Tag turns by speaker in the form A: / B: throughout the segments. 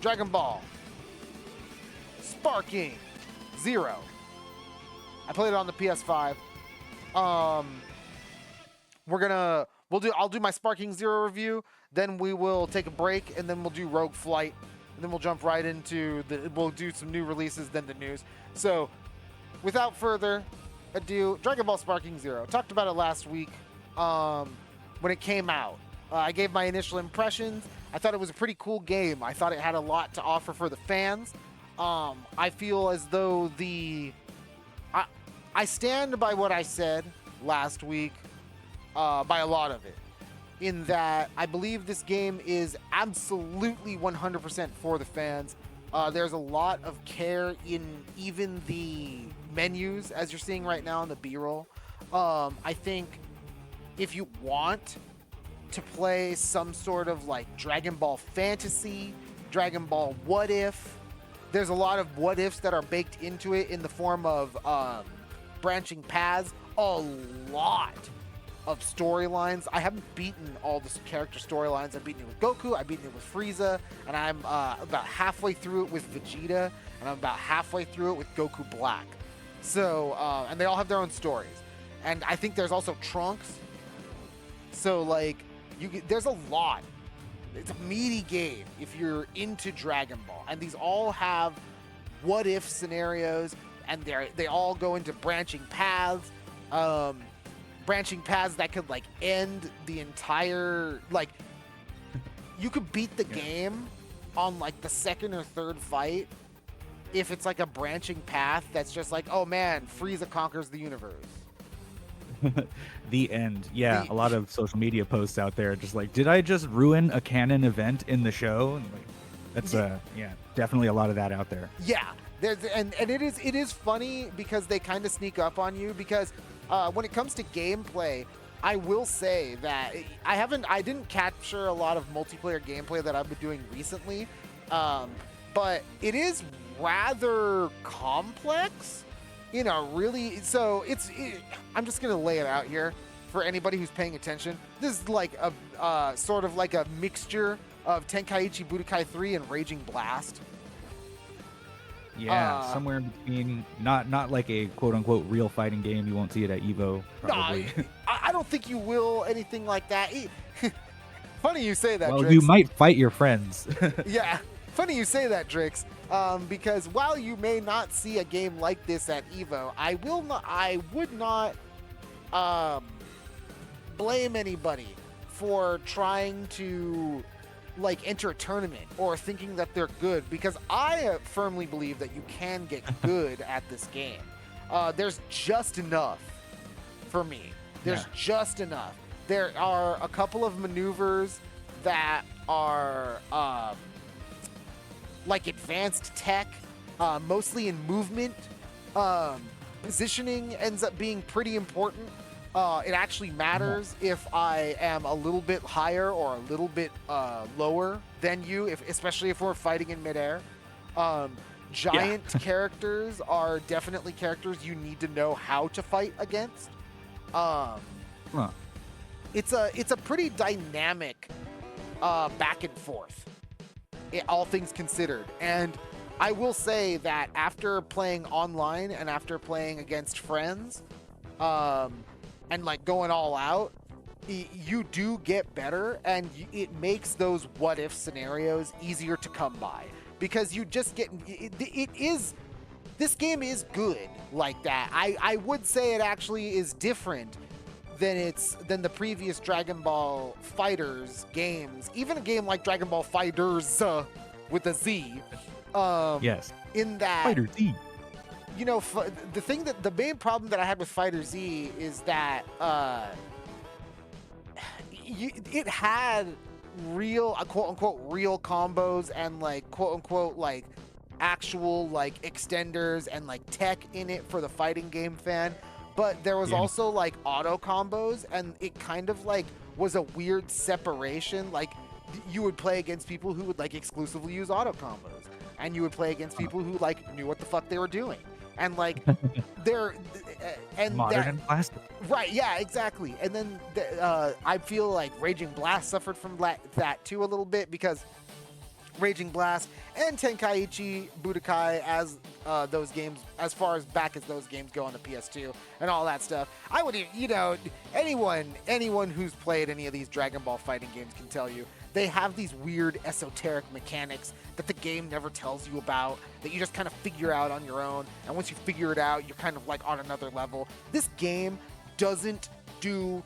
A: Dragon Ball Sparking Zero. I played it on the PS5. I'll do my Sparking Zero review, then we will take a break, and then we'll do Rogue Flight, and then we'll jump right into we'll do some new releases, then the news. So, without further ado, Dragon Ball Sparking Zero. Talked about it last week when it came out. I gave my initial impressions. I thought it was a pretty cool game. I thought it had a lot to offer for the fans. I feel as though I stand by what I said last week, by a lot of it, in that I believe this game is absolutely 100% for the fans. There's a lot of care in even the menus, as you're seeing right now in the B-roll. I think if you want to play some sort of like Dragon Ball fantasy, Dragon Ball what if, there's a lot of what ifs that are baked into it in the form of branching paths, a lot of storylines. I haven't beaten all the character storylines. I've beaten it with Goku, I've beaten it with Frieza, and I'm about halfway through it with Vegeta, and I'm about halfway through it with Goku Black. So, and they all have their own stories. And I think there's also Trunks. So, like, there's a lot. It's a meaty game if you're into Dragon Ball. And these all have what-if scenarios, and they all go into branching paths. Branching paths that could, like, end the entire... Like, you could beat the game on, like, the second or third fight if it's, like, a branching path that's just like, oh, man, Frieza conquers the universe.
B: The end. Yeah, a lot of social media posts out there just like, did I just ruin a canon event in the show? And like, that's definitely a lot of that out there.
A: Yeah, and it is funny because they kind of sneak up on you because when it comes to gameplay, I will say that I didn't capture a lot of multiplayer gameplay that I've been doing recently, but it is rather complex. I'm just gonna lay it out here for anybody who's paying attention. This is like a sort of like a mixture of Tenkaichi Budokai 3 and Raging Blast.
B: Yeah, somewhere in between. Not like a quote unquote real fighting game. You won't see it at Evo. Probably.
A: No, I don't think you will anything like that. Funny you say that.
B: Well,
A: Drix.
B: you might fight your friends.
A: Yeah, funny you say that, Drix. Because while you may not see a game like this at Evo, I would not blame anybody for trying to like enter a tournament or thinking that they're good, because I firmly believe that you can get good at this game. There's just enough for me. There's just enough. There are a couple of maneuvers that are like advanced tech, mostly in movement. Positioning ends up being pretty important. It actually matters if I am a little bit higher or a little bit lower than you, especially if we're fighting in midair. Giant characters are definitely characters you need to know how to fight against. It's a pretty dynamic back and forth, all things considered. And I will say that after playing online and after playing against friends, and like going all out, you do get better, and it makes those what if scenarios easier to come by, because you just get this game is good like that. I would say it actually is different than the previous Dragon Ball Fighters games, even a game like Dragon Ball Fighters with a Z.
B: Yes.
A: In that
B: Fighter Z.
A: You know, the main problem that I had with Fighter Z is that it had real, quote unquote, real combos and like quote unquote like actual like extenders and like tech in it for the fighting game fan. But there was also like auto combos, and it kind of like was a weird separation. Like you would play against people who would like exclusively use auto combos, and you would play against people who like knew what the fuck they were doing. And like they're and
B: modern and plastic.
A: Right, yeah, exactly. And then I feel like Raging Blast suffered from that too a little bit, because Raging Blast, and Tenkaichi Budokai as those games, as far as back as those games go on the PS2 and all that stuff. I would, anyone who's played any of these Dragon Ball fighting games can tell you they have these weird esoteric mechanics that the game never tells you about, that you just kind of figure out on your own. And once you figure it out, you're kind of like on another level. This game doesn't do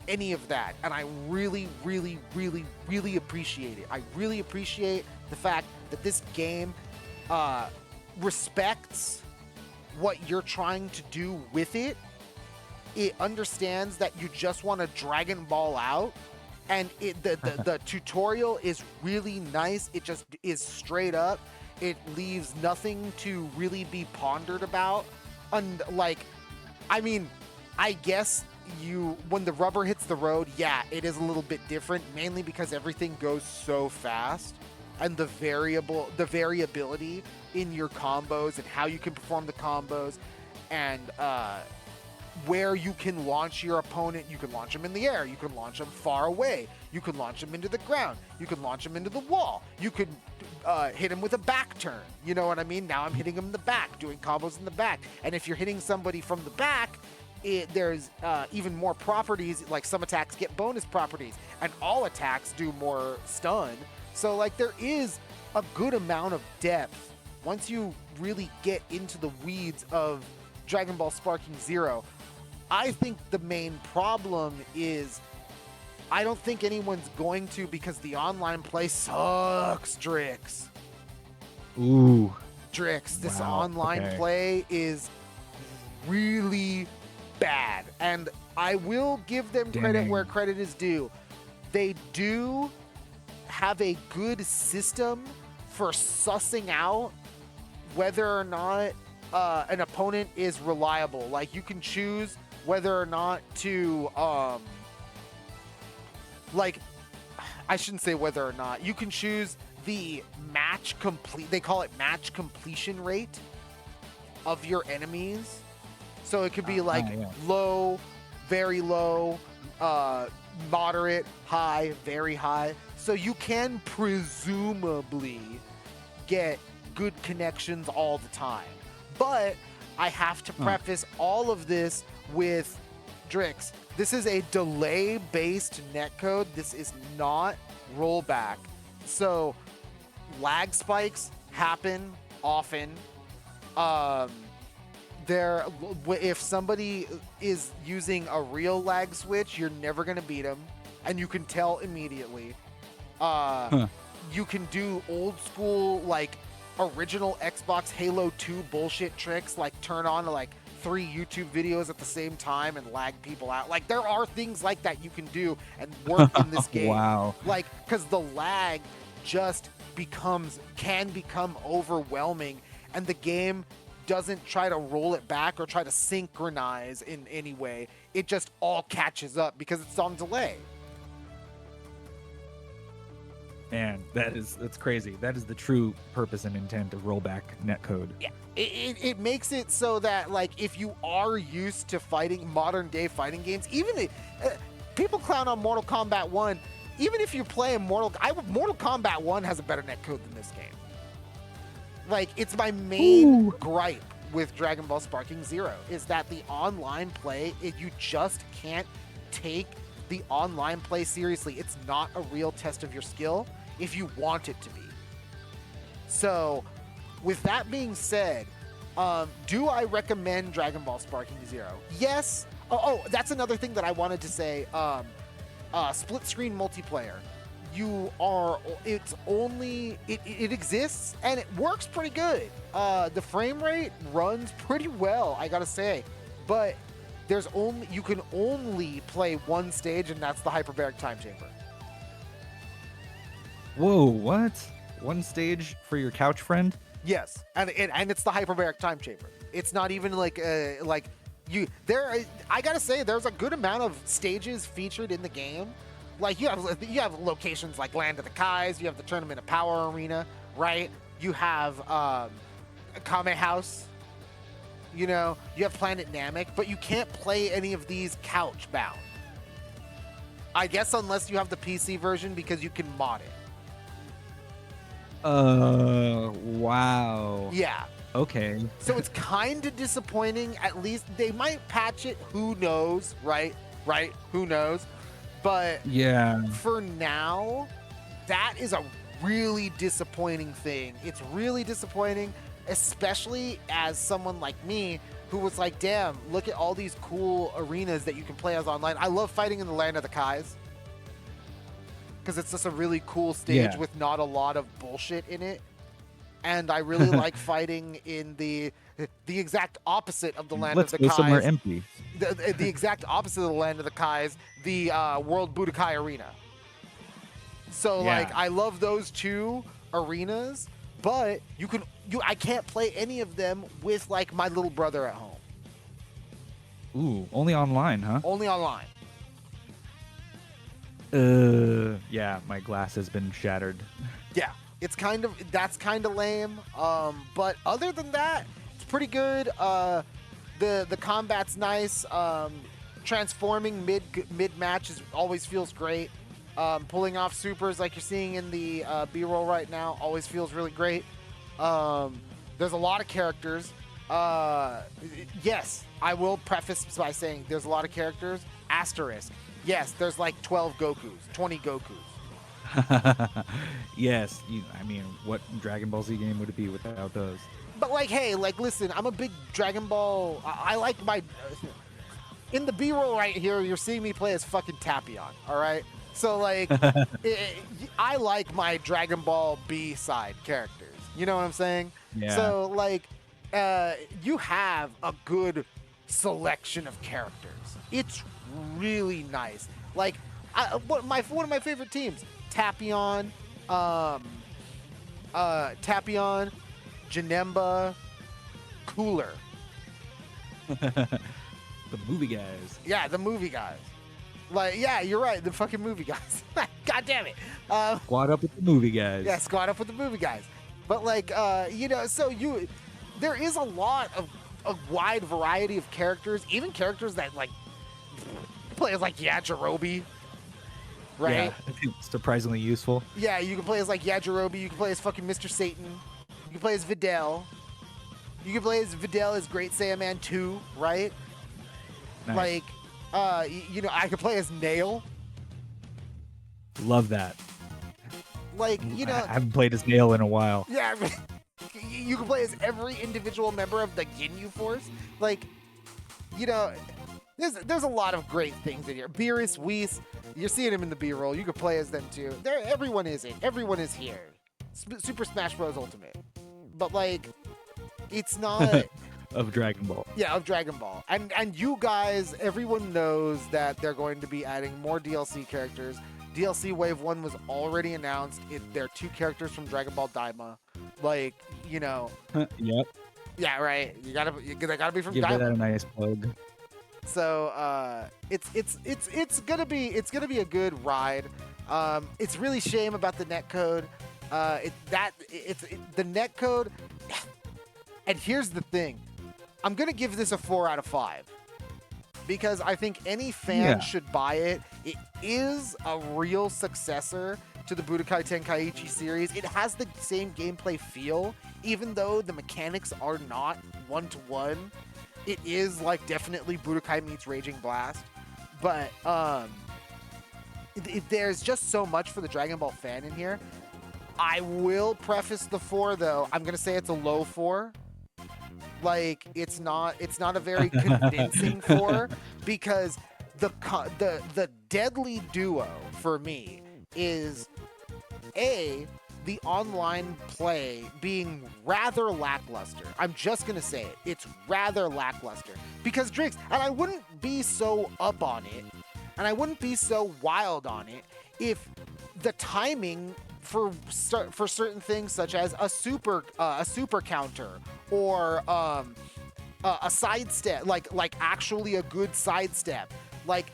A: any of that, and I really, really, really, really appreciate it. I really appreciate the fact that this game respects what you're trying to do with it. It understands that you just want to Dragon Ball out, and the tutorial is really nice. It just is straight up. It leaves nothing to really be pondered about. And I guess when the rubber hits the road, yeah, it is a little bit different, mainly because everything goes so fast, and the variability in your combos and how you can perform the combos, and where you can launch your opponent. You can launch them in the air, you can launch them far away, you can launch them into the ground, you can launch them into the wall, you could hit him with a back turn, you know what I mean? Now I'm hitting him in the back, doing combos in the back, and if you're hitting somebody from the back, there's even more properties. Like some attacks get bonus properties, and all attacks do more stun. So like there is a good amount of depth once you really get into the weeds of Dragon Ball Sparking Zero. I think the main problem is I don't think anyone's going to, because the online play sucks, Drix.
B: Ooh.
A: Drix, this
B: Wow,
A: online
B: okay.
A: play is really bad, and I will give them credit
B: Dang.
A: where credit is due. They do have a good system for sussing out whether or not an opponent is reliable. Like, you can choose whether or not to I shouldn't say whether or not. You can choose the match complete, they call it match completion rate of your enemies. So it could be low, very low, moderate, high, very high. So you can presumably get good connections all the time. But I have to preface all of this with, Drix, this is a delay-based netcode. This is not rollback. So lag spikes happen often. If somebody is using a real lag switch, you're never going to beat them, and you can tell immediately. You can do old school, like, original Xbox Halo 2 bullshit tricks, like turn on like 3 YouTube videos at the same time and lag people out. Like, there are things like that you can do and work in this game.
B: Wow.
A: Like, because the lag just can become overwhelming, and the game doesn't try to roll it back or try to synchronize in any way. It just all catches up because it's on delay.
B: Man, that's crazy. That is the true purpose and intent of rollback netcode.
A: Yeah, it makes it so that, like, if you are used to fighting modern day fighting games, even people clown on Mortal Kombat 1. Even if you're playing Mortal Kombat 1 has a better netcode than this game. Like, it's my main gripe with Dragon Ball Sparking Zero is that the online play, you just can't take the online play seriously. It's not a real test of your skill if you want it to be. So, with that being said, do I recommend Dragon Ball Sparking Zero? Yes. Oh, that's another thing that I wanted to say. Split screen multiplayer. It exists and it works pretty good. The frame rate runs pretty well, I gotta say, but you can only play one stage, and that's the hyperbaric time chamber.
B: Whoa, what? One stage for your couch friend?
A: Yes, and it's the hyperbaric time chamber. It's not even I gotta say, there's a good amount of stages featured in the game. Like, you have locations like Land of the Kais, you have the Tournament of Power Arena, right? You have Kame House, you have Planet Namek, but you can't play any of these couch bound. I guess unless you have the PC version, because you can mod it.
B: Wow.
A: Yeah.
B: Okay.
A: So it's kind of disappointing. At least they might patch it. Who knows, right? Right? Who knows? But
B: Yeah.
A: for now, that is a really disappointing thing. It's really disappointing, especially as someone like me who was like, damn, look at all these cool arenas that you can play as online. I love fighting in the Land of the Kais because it's just a really cool stage
B: Yeah.
A: with not a lot of bullshit in it. And I really like fighting in the exact opposite of the Land
B: Let's
A: of the
B: go somewhere
A: Kais.
B: empty.
A: The exact opposite of the Land of the Kais, the World Budokai Arena. So like
B: Yeah.
A: I love those two arenas, but I can't play any of them with like my little brother at home.
B: Ooh, only online, huh?
A: Only online.
B: Yeah, my glass has been shattered.
A: Yeah. That's kind of lame. But other than that, it's pretty good. The combat's nice. Transforming mid match always feels great. Pulling off supers like you're seeing in the B-roll right now always feels really great. There's a lot of characters. Yes, I will preface by saying there's a lot of characters. Asterisk. Yes, there's like 12 Gokus, 20 Gokus.
B: Yes, I mean, what Dragon Ball Z game would it be without those?
A: But like, hey, like, listen, I'm a big Dragon Ball. I like my. In the B-roll right here, you're seeing me play as fucking Tapion. All right, so like, I like my Dragon Ball B side characters. You know what I'm saying?
B: Yeah.
A: So like, you have a good selection of characters. It's really nice. Like, one of my favorite teams, Tapion, Tapion, Janemba, Cooler.
B: The movie guys.
A: Yeah, the movie guys. Like, yeah, you're right. The fucking movie guys. God damn it.
B: Squad up with the movie guys.
A: Yeah, squad up with the movie guys. But like, there is a lot of a wide variety of characters, even characters that like play as like Yajirobe, right?
B: Yeah, surprisingly useful.
A: Yeah, you can play as like Yajirobe. You can play as fucking Mr. Satan. You can play as Videl. You can play as Videl as Great Saiyaman 2, right?
B: Nice.
A: Like, I could play as Nail.
B: Love that.
A: Like,
B: I haven't played as Nail in a while.
A: yeah, you can play as every individual member of the Ginyu Force. Like, there's a lot of great things in here. Beerus, Whis, you're seeing him in the B-roll. You could play as them too. Everyone is in. Everyone is here. Super Smash Bros. Ultimate. But like, it's not.
B: Of Dragon Ball.
A: Yeah, of Dragon Ball. And you guys, everyone knows that they're going to be adding more DLC characters. DLC Wave 1 was already announced. They're 2 characters from Dragon Ball Daima. Like,
B: Yep.
A: Yeah, right. They gotta be from
B: Give
A: Daima.
B: that a nice plug.
A: So it's gonna be a good ride. It's really shame about the netcode. The netcode. And here's the thing. I'm going to give this a 4 out of 5 because I think any fan should buy it. It is a real successor to the Budokai Tenkaichi series. It has the same gameplay feel, even though the mechanics are not one-to-one. It is like definitely Budokai meets Raging Blast, but there's just so much for the Dragon Ball fan in here. I will preface the 4 though. I'm going to say it's a low 4. Like, it's not a very convincing 4 because the deadly duo for me is the online play being rather lackluster. I'm just gonna say it. It's rather lackluster because Drix, and I wouldn't be so up on it, and I wouldn't be so wild on it if the timing for certain things such as a super counter or a sidestep, like actually a good sidestep. Like,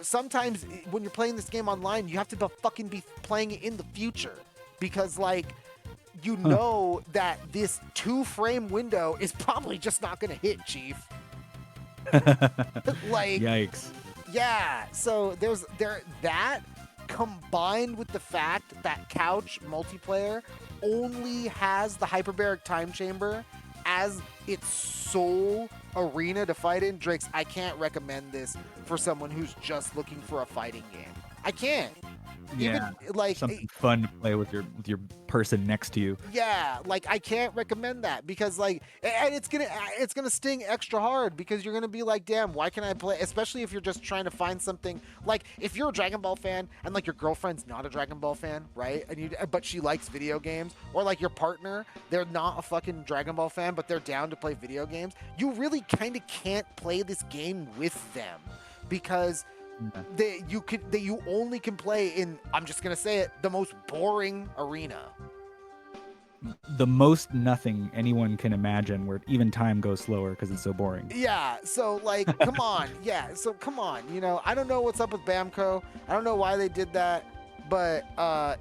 A: sometimes when you're playing this game online, you have to fucking be playing it in the future because like that this 2-frame window is probably just not gonna hit, Chief. Like,
B: yikes.
A: Yeah, so there's that combined with the fact that couch multiplayer only has the hyperbaric time chamber as its sole arena to fight in, Drakes, I can't recommend this for someone who's just looking for a fighting game. I can't.
B: Yeah,
A: Even like
B: something fun to play with your person next to you.
A: yeah, like I can't recommend that because like, and it's gonna sting extra hard because you're gonna be like, damn, why can I play? Especially if you're just trying to find something like if you're a Dragon Ball fan and like your girlfriend's not a Dragon Ball fan, right? But she likes video games, or like your partner, they're not a fucking Dragon Ball fan, but they're down to play video games. You really kind of can't play this game with them because you only can play in, I'm just gonna say it, the most boring arena.
B: The most nothing anyone can imagine, where even time goes slower because it's so boring.
A: Yeah, so like, come on, come on. You know, I don't know what's up with Bamco. I don't know why they did that, but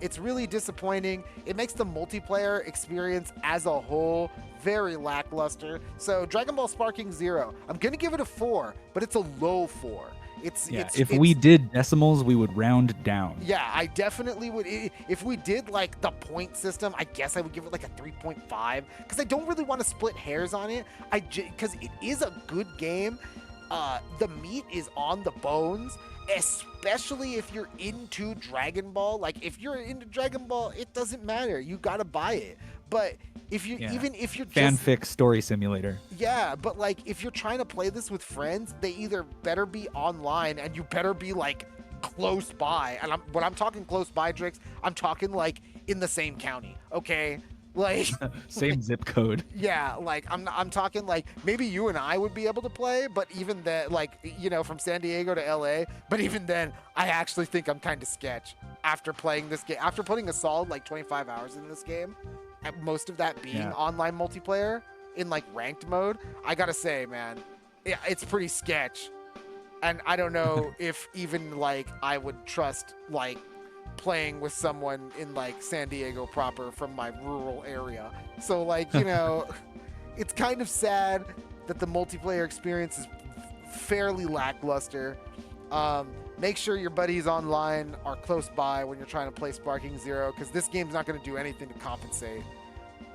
A: it's really disappointing. It makes the multiplayer experience as a whole very lackluster. So Dragon Ball Sparking Zero, I'm gonna give it a 4, but it's a low 4.
B: If we did decimals, we would round down.
A: Yeah, I definitely would. If we did like the point system, I guess I would give it like a 3.5 because I don't really want to split hairs on it. Because it is a good game. The meat is on the bones, especially if you're into Dragon Ball. Like if you're into Dragon Ball, it doesn't matter. You gotta buy it. But if you even if you're
B: fanfic story simulator.
A: Yeah, but like if you're trying to play this with friends, they either better be online and you better be like close by. And when I'm talking close by, Drix, I'm talking like in the same county. Okay, like
B: same zip code.
A: Yeah, like I'm talking like maybe you and I would be able to play, but even then, like, you know, from San Diego to LA. But even then, I actually think I'm kind of sketch after playing this game. After putting a solid like 25 hours in this game. Most of that being online multiplayer in like ranked mode, I gotta say, man, it's pretty sketch. And I don't know if even like I would trust like playing with someone in like San Diego proper from my rural area. So like, you know, it's kind of sad that the multiplayer experience is fairly lackluster. Make sure your buddies online are close by when you're trying to play Sparking Zero, because this game's not going to do anything to compensate.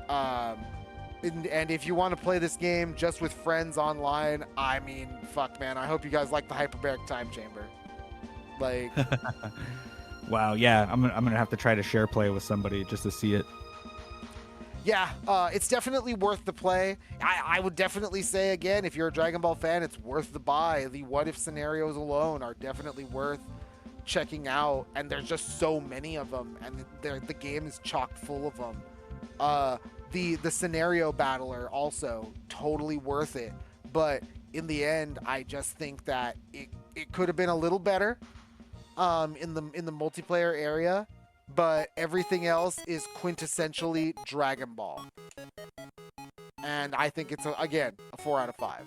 A: And if you want to play this game just with friends online, I mean, fuck, man. I hope you guys like the hyperbaric time chamber. Like,
B: wow, yeah, I'm gonna have to try to share play with somebody just to see it.
A: Yeah, it's definitely worth the play. I would definitely say, again, if you're a Dragon Ball fan, it's worth the buy. The what-if scenarios alone are definitely worth checking out, and there's just so many of them, and the game is chock full of them. The scenario battler also totally worth it, but in the end, I just think that it could have been a little better in the multiplayer area. But everything else is quintessentially Dragon Ball. And I think it's, again, a 4 out of 5.